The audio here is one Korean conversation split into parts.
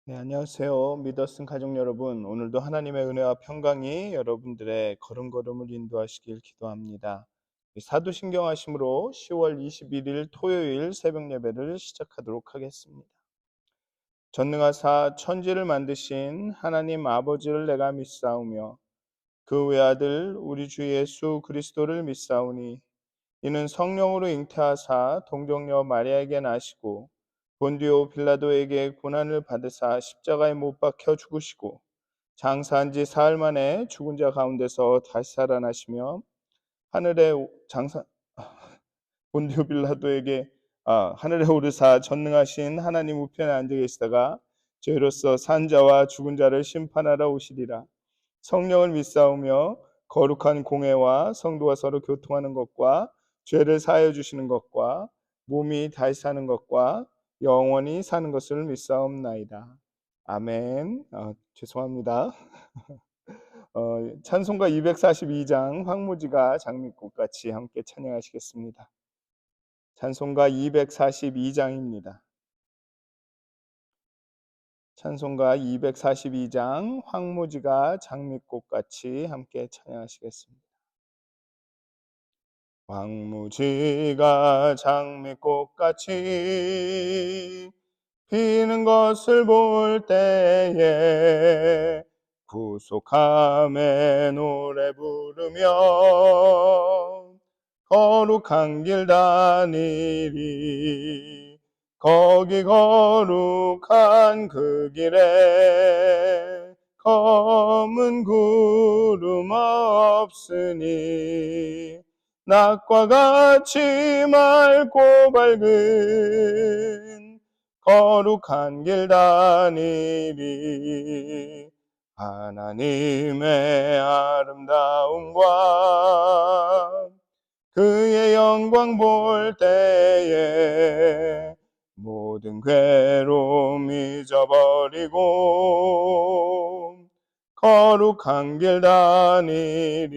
네, 안녕하세요. 믿었은 가족 여러분. 오늘도 하나님의 은혜와 평강이 여러분들의 걸음걸음을 인도하시길 기도합니다. 사도신경 하심으로 10월 21일 토요일 새벽 예배를 시작하도록 하겠습니다. 전능하사 천지를 만드신 하나님 아버지를 내가 믿사오며 그 외아들 우리 주 예수 그리스도를 믿사오니 이는 성령으로 잉태하사 동정녀 마리아에게 나시고 본디오 빌라도에게 고난을 받으사 십자가에 못 박혀 죽으시고 장사한 지 사흘 만에 죽은 자 가운데서 다시 살아나시며 하늘에 장사 본디오 빌라도에게 하늘에 오르사 전능하신 하나님 우편에 앉아 계시다가 죄로서 산 자와 죽은 자를 심판하러 오시리라. 성령을 믿사오며 거룩한 공회와 성도가 서로 교통하는 것과 죄를 사하여 주시는 것과 몸이 다시 사는 것과 영원히 사는 것을 믿사옵나이다. 아멘. 죄송합니다. 찬송가 242장 황무지가 장미꽃같이 함께 찬양하시겠습니다. 찬송가 242장입니다. 찬송가 242장 황무지가 장미꽃같이 함께 찬양하시겠습니다. 황무지가 장미꽃같이 피는 것을 볼 때에 구속함에 노래 부르며 거룩한 길 다니리. 거기 거룩한 그 길에 검은 구름 없으니 낮과 같이 맑고 밝은 거룩한 길 다니리. 하나님의 아름다움과 그의 영광 볼 때에 모든 괴로움 잊어버리고 거룩한 길 다니리.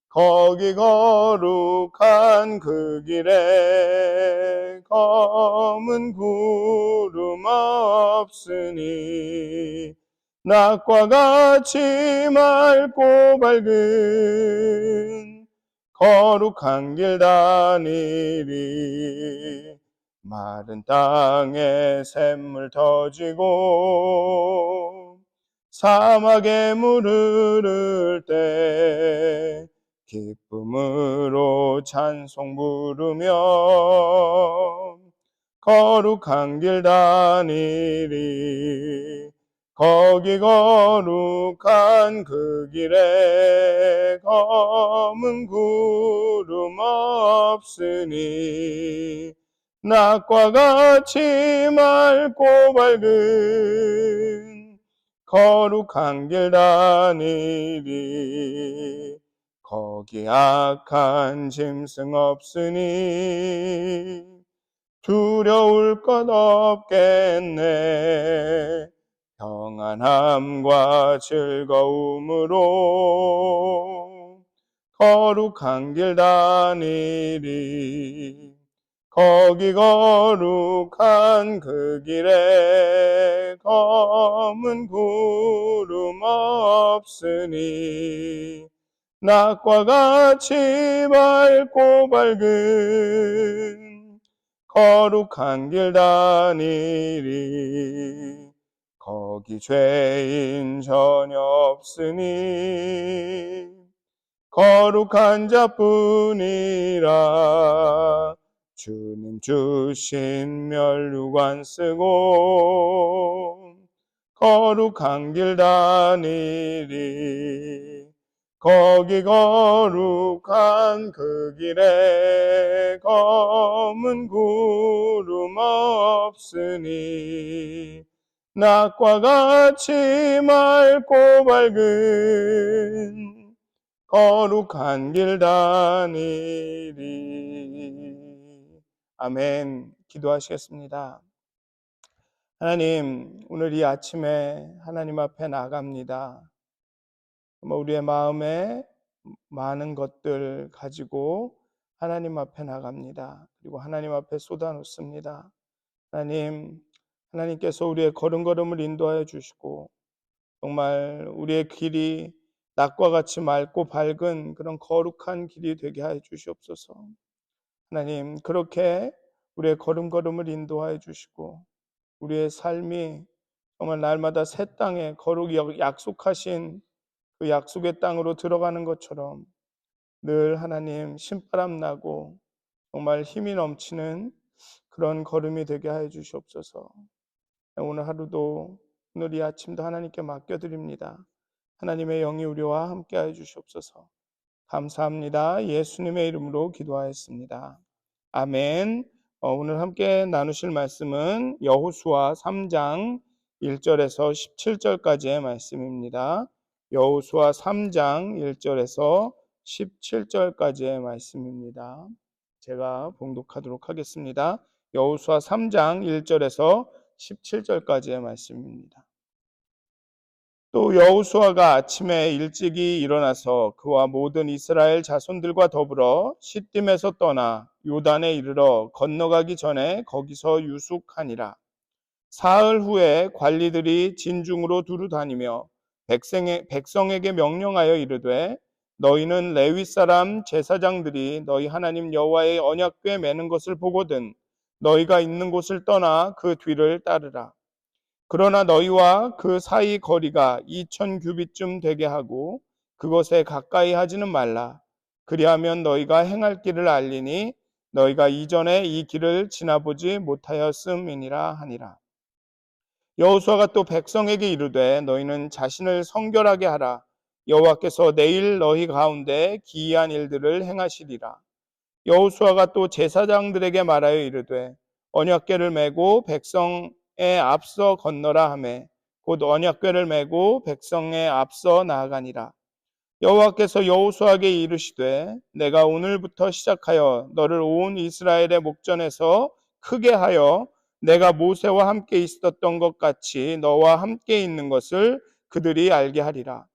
거기 거룩한 그 길에 검은 구름 없으니 낮과 같이 맑고 밝은 거룩한 길 다니리. 마른 땅에 샘물 터지고 사막에 물 흐를 때 기쁨으로 찬송 부르며 거룩한 길 다니리. 거기 거룩한 그 길에 검은 구름 없으니 낮과 같이 맑고 밝은 거룩한 길 다니리. 거기 악한 짐승 없으니 두려울 것 없겠네. 평안함과 즐거움으로 거룩한 길 다니리. 거기 거룩한 그 길에 검은 구름 없으니 낮과 같이 밝고 밝은 거룩한 길 다니리. 거기 죄인 전혀 없으니 거룩한 자뿐이라. 주님 주신 면류관 쓰고 거룩한 길 다니리. 거기 거룩한 그 길에 검은 구름 없으니 낮과 같이 맑고 밝은 거룩한 길 다니리. 아멘. 기도하시겠습니다. 하나님, 오늘 이 아침에 하나님 앞에 나갑니다. 우리의 마음에 많은 것들 가지고 하나님 앞에 나갑니다. 그리고 하나님 앞에 쏟아놓습니다. 하나님, 하나님께서 우리의 걸음걸음을 인도하여 주시고 정말 우리의 길이 낮과 같이 맑고 밝은 그런 거룩한 길이 되게 하여 주시옵소서. 하나님, 그렇게 우리의 걸음걸음을 인도하여 주시고 우리의 삶이 정말 날마다 새 땅에 거룩이 약속하신 그 약속의 땅으로 들어가는 것처럼 늘 하나님 신바람 나고 정말 힘이 넘치는 그런 걸음이 되게 하여 주시옵소서. 오늘 하루도, 오늘 이 아침도 하나님께 맡겨드립니다. 하나님의 영이 우리와 함께 하여 주시옵소서. 감사합니다. 예수님의 이름으로 기도하였습니다. 아멘. 오늘 함께 나누실 말씀은 여호수아 3장 1절에서 17절까지의 말씀입니다. 여호수아 3장 1절에서 17절까지의 말씀입니다. 제가 봉독하도록 하겠습니다. 여호수아 3장 1절에서 17절까지의 말씀입니다. 또 여호수아가 아침에 일찍이 일어나서 그와 모든 이스라엘 자손들과 더불어 시딤에서 떠나 요단에 이르러 건너가기 전에 거기서 유숙하니라. 사흘 후에 관리들이 진중으로 두루 다니며 백성에게 명령하여 이르되 너희는 레위 사람 제사장들이 너희 하나님 여호와의 언약궤 매는 것을 보거든 너희가 있는 곳을 떠나 그 뒤를 따르라. 그러나 너희와 그 사이 거리가 2000 규빗쯤 되게 하고 그것에 가까이 하지는 말라. 그리하면 너희가 행할 길을 알리니 너희가 이전에 이 길을 지나보지 못하였음이니라 하니라. 여호수아가 또 백성에게 이르되 너희는 자신을 성결하게 하라. 여호와께서 내일 너희 가운데 기이한 일들을 행하시리라. 여호수아가 또 제사장들에게 말하여 이르되 언약궤를 메고 백성에 앞서 건너라 하매 곧 언약궤를 메고 백성에 앞서 나아가니라. 여호와께서 여호수아에게 이르시되 내가 오늘부터 시작하여 너를 온 이스라엘의 목전에서 크게 하여 내가 모세와 함께 있었던 것 같이 너와 함께 있는 것을 그들이 알게 하리라.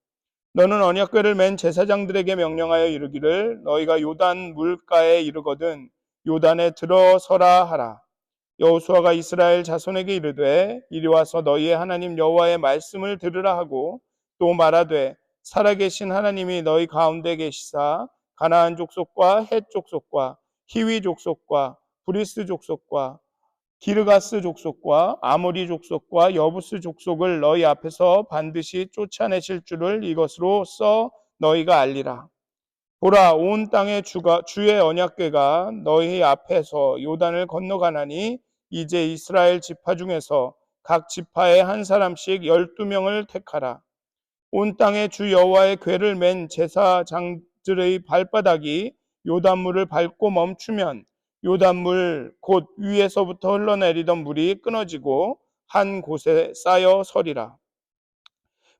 너는 언약궤를 맨 제사장들에게 명령하여 이르기를 너희가 요단 물가에 이르거든 요단에 들어서라 하라. 여호수아가 이스라엘 자손에게 이르되 이리 와서 너희의 하나님 여호와의 말씀을 들으라 하고 또 말하되 살아계신 하나님이 너희 가운데 계시사 가나안 족속과 헷 족속과 히위 족속과 브리스 족속과 기르가스 족속과 아모리 족속과 여부스 족속을 너희 앞에서 반드시 쫓아내실 줄을 이것으로써 너희가 알리라. 보라, 온 땅의 주의 언약궤가 너희 앞에서 요단을 건너가나니 이제 이스라엘 지파 중에서 각 지파에 한 사람씩 12명을 택하라. 온 땅의 주 여호와의 궤를 맨 제사장들의 발바닥이 요단물을 밟고 멈추면 요단물 곧 위에서부터 흘러내리던 물이 끊어지고 한 곳에 쌓여 서리라.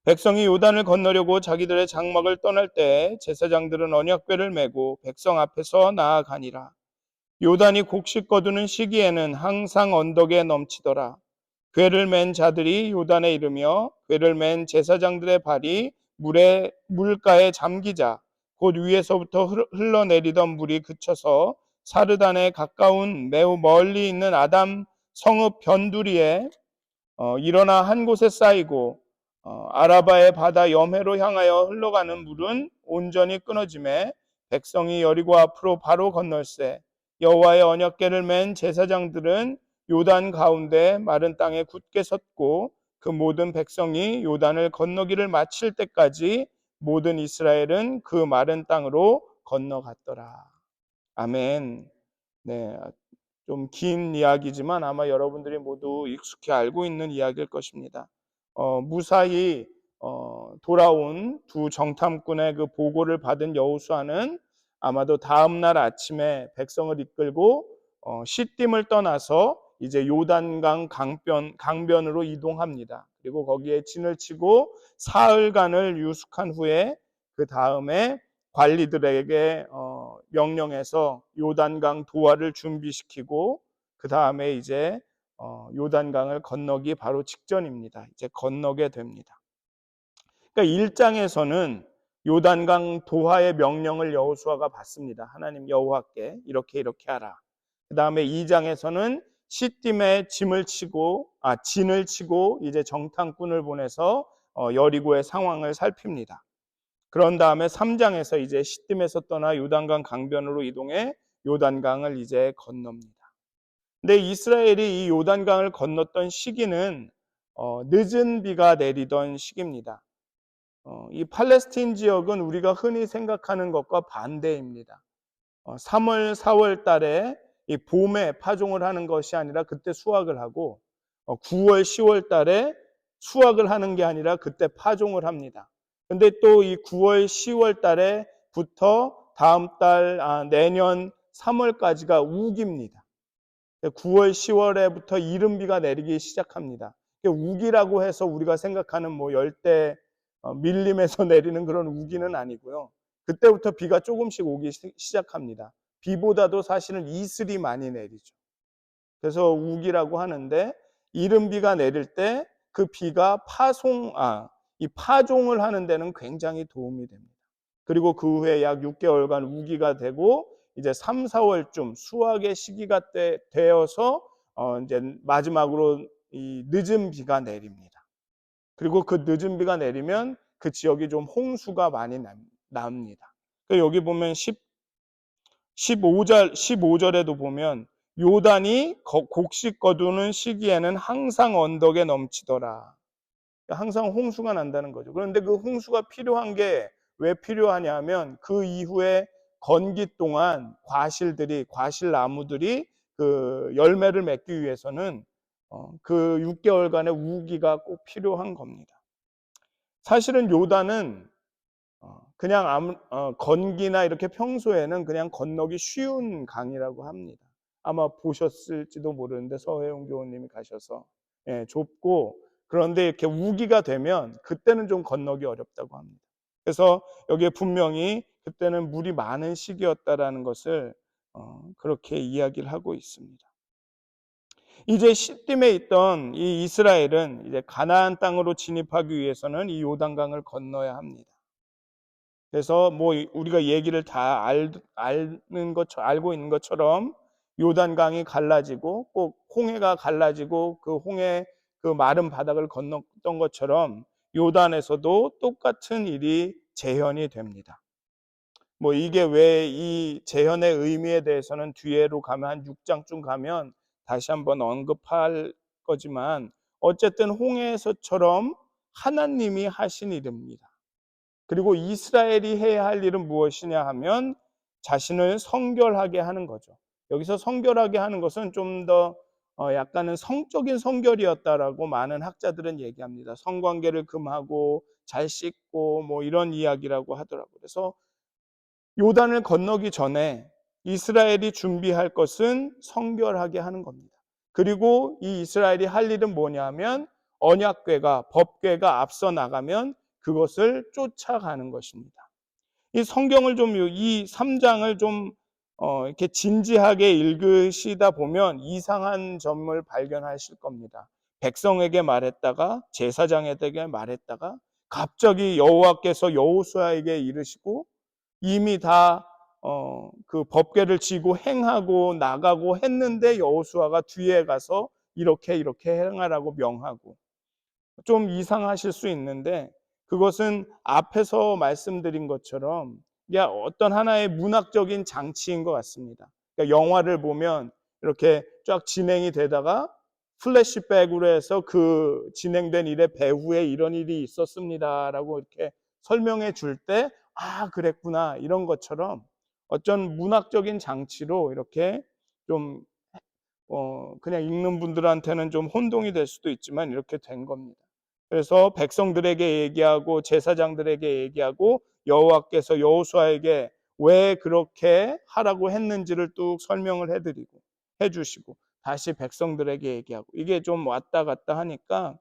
백성이 요단을 건너려고 자기들의 장막을 떠날 때 제사장들은 언약궤를 메고 백성 앞에서 나아가니라. 요단이 곡식 거두는 시기에는 항상 언덕에 넘치더라. 궤를 맨 자들이 요단에 이르며 궤를 맨 제사장들의 발이 물가에 잠기자 곧 위에서부터 흘러내리던 물이 그쳐서 사르단에 가까운 매우 멀리 있는 아담 성읍 변두리에 일어나 한 곳에 쌓이고 아라바의 바다 염해로 향하여 흘러가는 물은 온전히 끊어지매 백성이 여리고 앞으로 바로 건널세 여호와의 언약궤를 맨 제사장들은 요단 가운데 마른 땅에 굳게 섰고 그 모든 백성이 요단을 건너기를 마칠 때까지 모든 이스라엘은 그 마른 땅으로 건너갔더라. 아멘. 네, 좀 긴 이야기지만 아마 여러분들이 모두 익숙히 알고 있는 이야기일 것입니다. 무사히 돌아온 두 정탐꾼의 그 보고를 받은 여호수아는 아마도 다음 날 아침에 백성을 이끌고 시딤을 떠나서 이제 요단강 강변으로 이동합니다. 그리고 거기에 진을 치고 사흘간을 유숙한 후에 그 다음에 관리들에게 명령해서 요단강 도하를 준비시키고 그 다음에 이제 요단강을 건너기 바로 직전입니다. 이제 건너게 됩니다. 그러니까 1장에서는 요단강 도하의 명령을 여호수아가 받습니다. 하나님 여호와께 이렇게 하라. 그 다음에 2장에서는 시딤에 진을 치고 이제 정탐꾼을 보내서 여리고의 상황을 살핍니다. 그런 다음에 3장에서 이제 시딤에서 떠나 요단강 강변으로 이동해 요단강을 이제 건넙니다. 근데 이스라엘이 이 요단강을 건넜던 시기는 늦은 비가 내리던 시기입니다. 이 팔레스틴 지역은 우리가 흔히 생각하는 것과 반대입니다. 3월, 4월 달에 이 봄에 파종을 하는 것이 아니라 그때 수확을 하고 9월, 10월 달에 수확을 하는 게 아니라 그때 파종을 합니다. 근데 또 이 9월, 10월 달에부터 다음 달, 내년 3월까지가 우기입니다. 9월, 10월에부터 이른비가 내리기 시작합니다. 우기라고 해서 우리가 생각하는 뭐 열대 밀림에서 내리는 그런 우기는 아니고요. 그때부터 비가 조금씩 오기 시작합니다. 비보다도 사실은 이슬이 많이 내리죠. 그래서 우기라고 하는데 이른비가 내릴 때 그 비가 이 파종을 하는 데는 굉장히 도움이 됩니다. 그리고 그 후에 약 6개월간 우기가 되고 이제 3, 4월쯤 수확의 시기가 되어서 이제 마지막으로 이 늦은 비가 내립니다. 그리고 그 늦은 비가 내리면 그 지역이 좀 홍수가 많이 납니다. 여기 보면 15절에도 보면 요단이 곡식 거두는 시기에는 항상 언덕에 넘치더라. 항상 홍수가 난다는 거죠. 그런데 그 홍수가 필요한 게 왜 필요하냐면 그 이후에 건기 동안 과실 나무들이 그 열매를 맺기 위해서는 그 6개월간의 우기가 꼭 필요한 겁니다. 사실은 요단은 그냥 건기나 이렇게 평소에는 그냥 건너기 쉬운 강이라고 합니다. 아마 보셨을지도 모르는데 서혜용 교우님이 가셔서 좁고 그런데 이렇게 우기가 되면 그때는 좀 건너기 어렵다고 합니다. 그래서 여기에 분명히 그때는 물이 많은 시기였다라는 것을 그렇게 이야기를 하고 있습니다. 이제 시딤에 있던 이 이스라엘은 이제 가나안 땅으로 진입하기 위해서는 이 요단강을 건너야 합니다. 그래서 뭐 우리가 얘기를 다 알고 있는 것처럼 요단강이 갈라지고 꼭 홍해가 갈라지고 그 홍해 그 마른 바닥을 건넜던 것처럼 요단에서도 똑같은 일이 재현이 됩니다. 뭐 이게 왜 이 재현의 의미에 대해서는 뒤에로 가면 한 6장쯤 가면 다시 한번 언급할 거지만 어쨌든 홍해에서처럼 하나님이 하신 일입니다. 그리고 이스라엘이 해야 할 일은 무엇이냐 하면 자신을 성결하게 하는 거죠. 여기서 성결하게 하는 것은 좀 더 약간은 성적인 성결이었다라고 많은 학자들은 얘기합니다. 성관계를 금하고 잘 씻고 뭐 이런 이야기라고 하더라고요. 그래서 요단을 건너기 전에 이스라엘이 준비할 것은 성결하게 하는 겁니다. 그리고 이 이스라엘이 할 일은 뭐냐면 언약궤가 법궤가 앞서 나가면 그것을 쫓아가는 것입니다. 이 성경을 이 3장을 좀 이렇게 진지하게 읽으시다 보면 이상한 점을 발견하실 겁니다. 백성에게 말했다가 제사장에게 말했다가 갑자기 여호와께서 여호수아에게 이르시고 이미 다 그 법궤를 지고 행하고 나가고 했는데 여호수아가 뒤에 가서 이렇게 행하라고 명하고 좀 이상하실 수 있는데 그것은 앞에서 말씀드린 것처럼 어떤 하나의 문학적인 장치인 것 같습니다. 그러니까 영화를 보면 이렇게 쫙 진행이 되다가 플래시백으로 해서 그 진행된 일의 배후에 이런 일이 있었습니다라고 이렇게 설명해 줄 때 그랬구나 이런 것처럼 어떤 문학적인 장치로 이렇게 좀 그냥 읽는 분들한테는 좀 혼동이 될 수도 있지만 이렇게 된 겁니다. 그래서 백성들에게 얘기하고 제사장들에게 얘기하고 여호와께서 여호수아에게 왜 그렇게 하라고 했는지를 뚝 설명을 해주시고 다시 백성들에게 얘기하고 이게 좀 왔다 갔다 하니까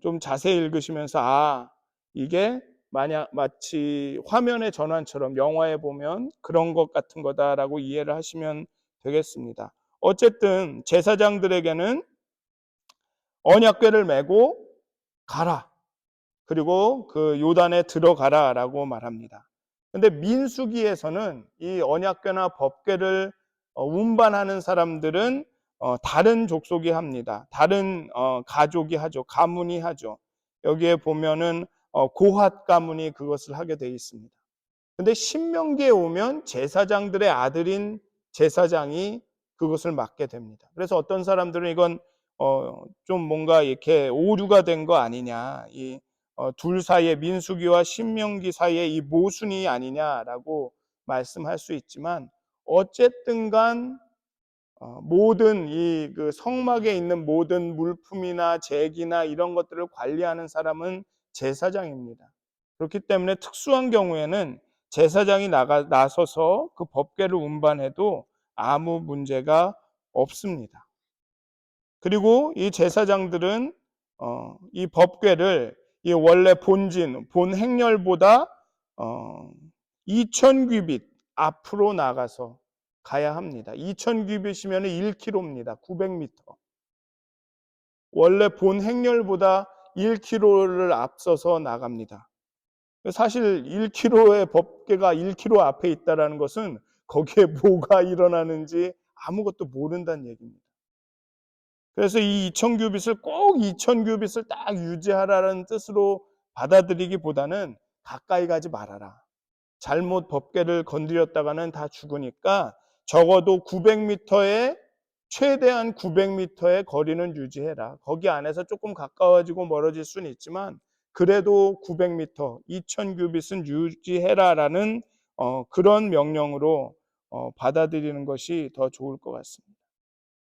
좀 자세히 읽으시면서 이게 마치 화면의 전환처럼 영화에 보면 그런 것 같은 거다라고 이해를 하시면 되겠습니다. 어쨌든 제사장들에게는 언약궤를 메고 가라. 그리고 그 요단에 들어가라라고 말합니다. 근데 민수기에서는 이 언약궤나 법궤를 운반하는 사람들은 다른 족속이 합니다. 다른 가족이 하죠. 가문이 하죠. 여기에 보면은 고핫 가문이 그것을 하게 되어 있습니다. 근데 신명기에 오면 제사장들의 아들인 제사장이 그것을 맡게 됩니다. 그래서 어떤 사람들은 이건 좀 뭔가 이렇게 오류가 된 거 아니냐, 둘 사이에, 민수기와 신명기 사이에 이 모순이 아니냐라고 말씀할 수 있지만, 어쨌든간 모든 그 성막에 있는 모든 물품이나 제기나 이런 것들을 관리하는 사람은 제사장입니다. 그렇기 때문에 특수한 경우에는 제사장이 나서서 그 법궤를 운반해도 아무 문제가 없습니다. 그리고 이 제사장들은 이 법궤를 이 원래 본 행렬보다 2000규빗 앞으로 나가서 가야 합니다. 2000규빗이면 1km입니다. 900m. 원래 본 행렬보다 1km를 앞서서 나갑니다. 사실 1km의 법궤가 1km 앞에 있다는 것은 거기에 뭐가 일어나는지 아무것도 모른다는 얘기입니다. 그래서 이 2000규빗을 꼭 2000규빗을 딱 유지하라는 뜻으로 받아들이기보다는 가까이 가지 말아라. 잘못 법궤를 건드렸다가는 다 죽으니까 적어도 900m의 최대한 900m의 거리는 유지해라. 거기 안에서 조금 가까워지고 멀어질 수는 있지만 그래도 900m, 2000규빗은 유지해라라는 그런 명령으로 받아들이는 것이 더 좋을 것 같습니다.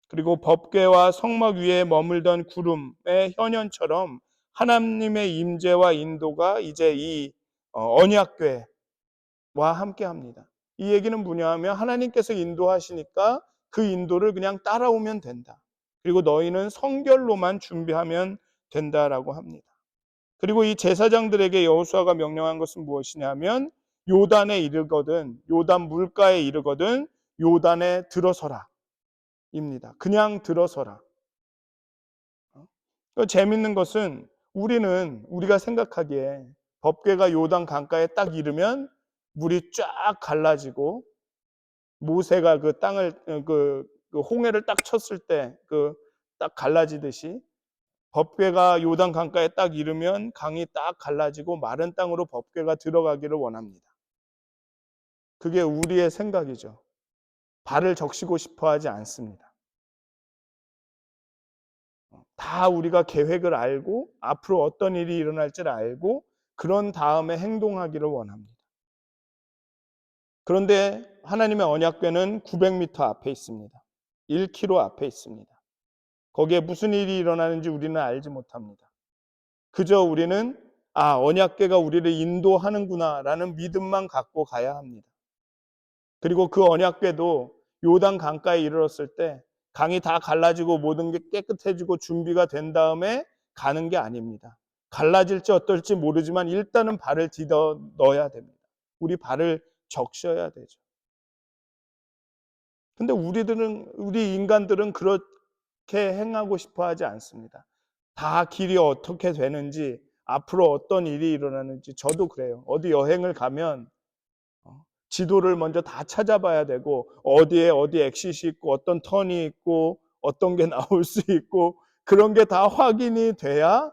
그리고 법궤와 성막 위에 머물던 구름의 현현처럼 하나님의 임재와 인도가 이제 이 언약궤 와 함께 합니다. 이 얘기는 뭐냐 하면 하나님께서 인도하시니까 그 인도를 그냥 따라오면 된다. 그리고 너희는 성결로만 준비하면 된다라고 합니다. 그리고 이 제사장들에게 여호수아가 명령한 것은 무엇이냐면 요단에 이르거든, 요단 물가에 이르거든 요단에 들어서라 입니다. 그냥 들어서라. 재밌는 것은 우리가 생각하기에 법궤가 요단 강가에 딱 이르면 물이 쫙 갈라지고 모세가 그 땅을 그 홍해를 딱 쳤을 때 그 딱 갈라지듯이 법궤가 요단 강가에 딱 이르면 강이 딱 갈라지고 마른 땅으로 법궤가 들어가기를 원합니다. 그게 우리의 생각이죠. 발을 적시고 싶어 하지 않습니다. 다 우리가 계획을 알고 앞으로 어떤 일이 일어날지를 알고 그런 다음에 행동하기를 원합니다. 그런데 하나님의 언약궤는 900m 앞에 있습니다. 1km 앞에 있습니다. 거기에 무슨 일이 일어나는지 우리는 알지 못합니다. 그저 우리는 언약궤가 우리를 인도하는구나라는 믿음만 갖고 가야 합니다. 그리고 그 언약궤도 요단 강가에 이르렀을 때 강이 다 갈라지고 모든 게 깨끗해지고 준비가 된 다음에 가는 게 아닙니다. 갈라질지 어떨지 모르지만 일단은 발을 디뎌 넣어야 됩니다. 우리 발을 적셔야 되죠. 근데 우리 인간들은 그렇게 행하고 싶어 하지 않습니다. 다 길이 어떻게 되는지, 앞으로 어떤 일이 일어나는지, 저도 그래요. 어디 여행을 가면 지도를 먼저 다 찾아봐야 되고, 어디에 어디 엑싯이 있고, 어떤 턴이 있고, 어떤 게 나올 수 있고, 그런 게 다 확인이 돼야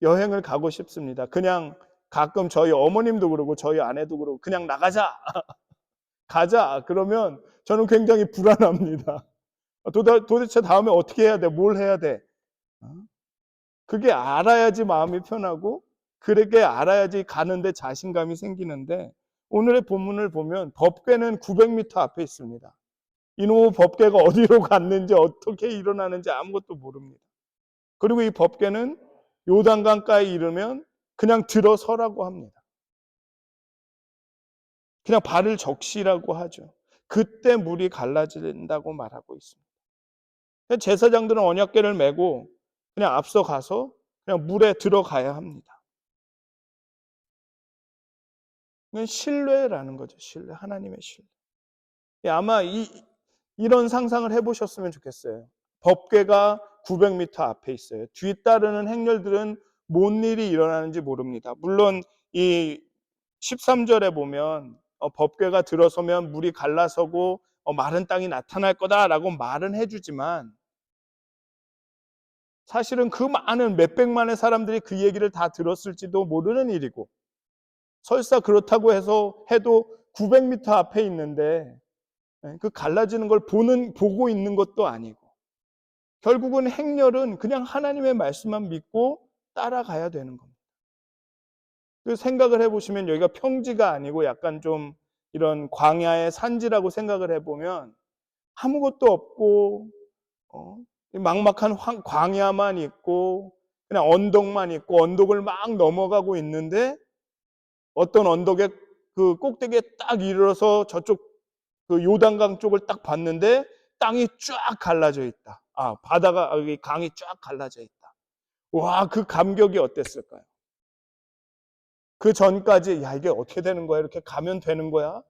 여행을 가고 싶습니다. 그냥 가끔 저희 어머님도 그러고, 저희 아내도 그러고, 그냥 나가자! 가자! 그러면 저는 굉장히 불안합니다. 도대체 다음에 어떻게 해야 돼? 뭘 해야 돼? 그게 알아야지 마음이 편하고 그렇게 알아야지 가는데 자신감이 생기는데 오늘의 본문을 보면 법궤는 900m 앞에 있습니다. 이놈의 법궤가 어디로 갔는지 어떻게 일어나는지 아무것도 모릅니다. 그리고 이 법궤는 요단강가에 이르면 그냥 들어서라고 합니다. 그냥 발을 적시라고 하죠. 그때 물이 갈라진다고 말하고 있습니다. 제사장들은 언약궤를 메고 그냥 앞서 가서 그냥 물에 들어가야 합니다. 이건 신뢰라는 거죠. 신뢰. 하나님의 신뢰. 아마 이런 상상을 해보셨으면 좋겠어요. 법궤가 900m 앞에 있어요. 뒤따르는 행렬들은 뭔 일이 일어나는지 모릅니다. 물론 이 13절에 보면 법궤가 들어서면 물이 갈라서고 마른 땅이 나타날 거다라고 말은 해주지만 사실은 그 많은 몇백만의 사람들이 그 얘기를 다 들었을지도 모르는 일이고 설사 그렇다고 해도 900m 앞에 있는데 그 갈라지는 걸 보고 있는 것도 아니고 결국은 행렬은 그냥 하나님의 말씀만 믿고 따라가야 되는 겁니다. 그 생각을 해보시면 여기가 평지가 아니고 약간 좀 이런 광야의 산지라고 생각을 해보면 아무것도 없고 막막한 광야만 있고 그냥 언덕만 있고 언덕을 막 넘어가고 있는데 어떤 언덕의 그 꼭대기에 딱 이르러서 저쪽 그 요단강 쪽을 딱 봤는데 땅이 쫙 갈라져 있다. 바다가 여기 강이 쫙 갈라져 있다. 와, 그 감격이 어땠을까요? 그 전까지 야 이게 어떻게 되는 거야? 이렇게 가면 되는 거야?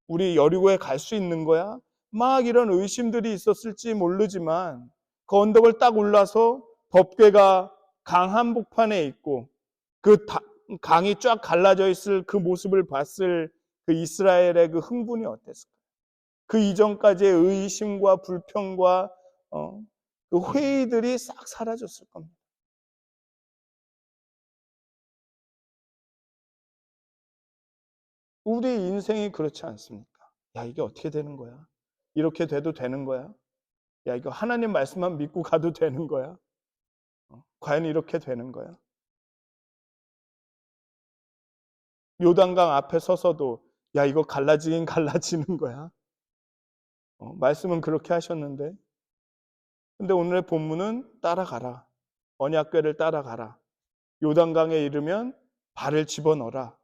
우리 여리고에 갈 수 있는 거야? 막 이런 의심들이 있었을지 모르지만 그 언덕을 딱 올라서 법궤가 강 한복판에 있고 그 강이 쫙 갈라져 있을 그 모습을 봤을 그 이스라엘의 그 흥분이 어땠을까? 그 이전까지의 의심과 불평과 그 회의들이 싹 사라졌을 겁니다. 우리 인생이 그렇지 않습니까? 야, 이게 어떻게 되는 거야? 이렇게 돼도 되는 거야? 야, 이거 하나님 말씀만 믿고 가도 되는 거야? 과연 이렇게 되는 거야? 요단강 앞에 서서도 야, 이거 갈라지긴 갈라지는 거야? 말씀은 그렇게 하셨는데. 근데 오늘의 본문은 따라가라. 언약궤를 따라가라. 요단강에 이르면 발을 집어넣어라.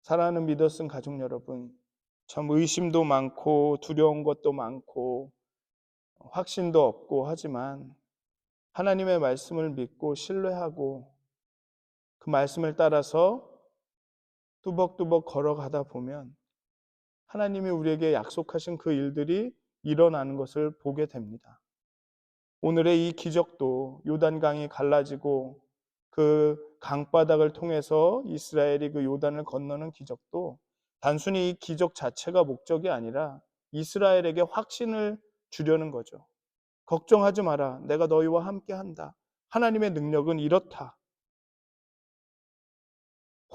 사랑하는 믿었은 가족 여러분, 참 의심도 많고 두려운 것도 많고 확신도 없고 하지만 하나님의 말씀을 믿고 신뢰하고 그 말씀을 따라서 뚜벅뚜벅 걸어가다 보면 하나님이 우리에게 약속하신 그 일들이 일어나는 것을 보게 됩니다. 오늘의 이 기적도 요단강이 갈라지고 그 강바닥을 통해서 이스라엘이 그 요단을 건너는 기적도 단순히 이 기적 자체가 목적이 아니라 이스라엘에게 확신을 주려는 거죠. 걱정하지 마라. 내가 너희와 함께 한다. 하나님의 능력은 이렇다.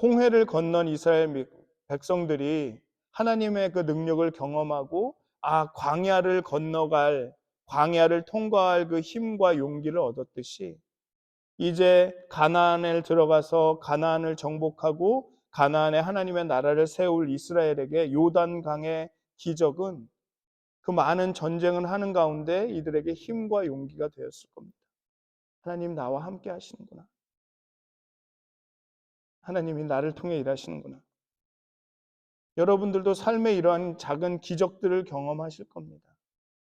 홍해를 건넌 이스라엘 백성들이 하나님의 그 능력을 경험하고 광야를 통과할 그 힘과 용기를 얻었듯이 이제 가나안에 들어가서 가나안을 정복하고 가나안에 하나님의 나라를 세울 이스라엘에게 요단강의 기적은 그 많은 전쟁을 하는 가운데 이들에게 힘과 용기가 되었을 겁니다. 하나님 나와 함께 하시는구나. 하나님이 나를 통해 일하시는구나. 여러분들도 삶의 이러한 작은 기적들을 경험하실 겁니다.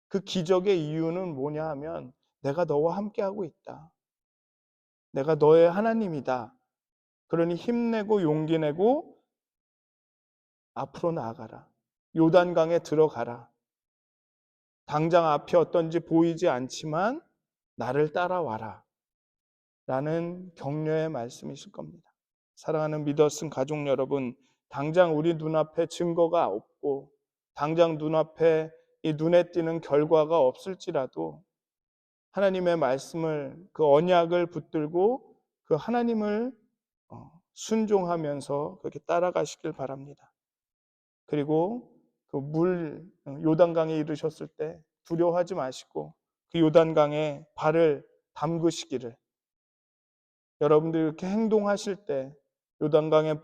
그 기적의 이유는 뭐냐 하면 내가 너와 함께하고 있다. 내가 너의 하나님이다. 그러니 힘내고 용기 내고 앞으로 나아가라. 요단강에 들어가라. 당장 앞이 어떤지 보이지 않지만 나를 따라와라. 라는 격려의 말씀이실 겁니다. 사랑하는 믿었은 가족 여러분, 당장 우리 눈앞에 증거가 없고 당장 눈앞에 이 눈에 띄는 결과가 없을지라도 하나님의 말씀을 그 언약을 붙들고 그 하나님을 순종하면서 그렇게 따라가시길 바랍니다. 그리고 그 요단강에 이르셨을 때 두려워하지 마시고 그 요단강에 발을 담그시기를 여러분들이 이렇게 행동하실 때 요단강에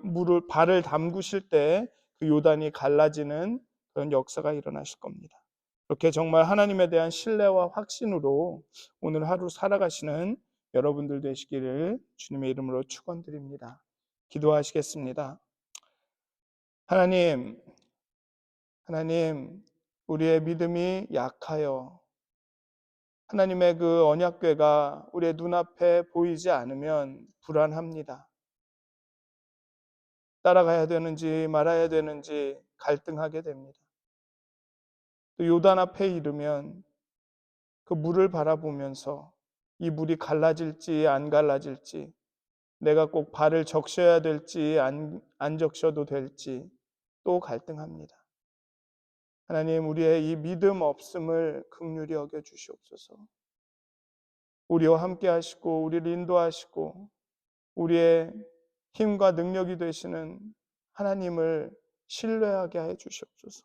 발을 담그실 때 그 요단이 갈라지는 그런 역사가 일어나실 겁니다. 이렇게 정말 하나님에 대한 신뢰와 확신으로 오늘 하루 살아가시는 여러분들 되시기를 주님의 이름으로 축원드립니다. 기도하시겠습니다. 하나님, 우리의 믿음이 약하여 하나님의 그 언약궤가 우리의 눈앞에 보이지 않으면 불안합니다. 따라가야 되는지 말아야 되는지 갈등하게 됩니다. 또 요단 앞에 이르면 그 물을 바라보면서 이 물이 갈라질지 안 갈라질지 내가 꼭 발을 적셔야 될지 안 적셔도 될지 또 갈등합니다. 하나님, 우리의 이 믿음 없음을 긍휼히 여겨 주시옵소서. 우리와 함께 하시고 우리를 인도하시고 우리의 힘과 능력이 되시는 하나님을 신뢰하게 해 주시옵소서.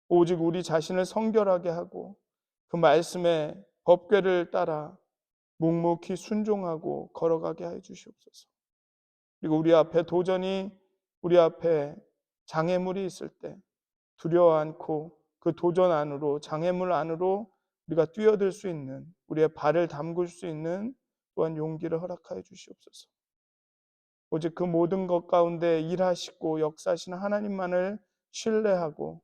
오직 우리 자신을 성결하게 하고 그 말씀의 법궤를 따라 묵묵히 순종하고 걸어가게 해 주시옵소서. 그리고 우리 앞에 장애물이 있을 때 두려워 않고 그 도전 안으로, 장애물 안으로 우리가 뛰어들 수 있는, 우리의 발을 담글 수 있는 또한 용기를 허락하여 주시옵소서. 오직 그 모든 것 가운데 일하시고 역사하시는 하나님만을 신뢰하고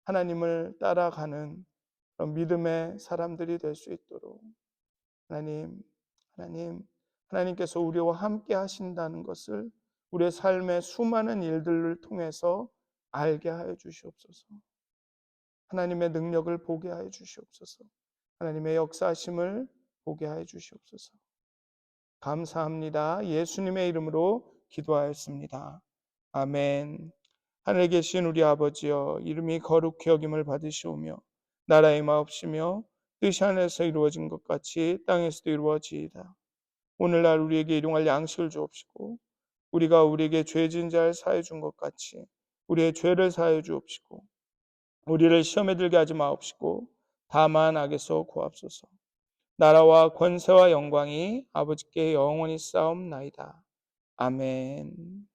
하나님을 따라가는 그런 믿음의 사람들이 될 수 있도록 하나님, 하나님, 하나님께서 우리와 함께 하신다는 것을 우리의 삶의 수많은 일들을 통해서 알게 하여 주시옵소서. 하나님의 능력을 보게 하여 주시옵소서. 하나님의 역사하심을 보게 하여 주시옵소서. 감사합니다. 예수님의 이름으로 기도하였습니다. 아멘. 하늘에 계신 우리 아버지여, 이름이 거룩히 여김을 받으시오며 나라의 마옵시며 뜻이 하늘에서 이루어진 것 같이 땅에서도 이루어지이다. 오늘날 우리에게 일용할 양식을 주옵시고 우리가 우리에게 죄 지은 자를 사하여 준 것 같이 우리의 죄를 사하여 주옵시고 우리를 시험에 들게 하지 마옵시고 다만 악에서 구하옵소서. 나라와 권세와 영광이 아버지께 영원히 쌓옵나이다. 아멘.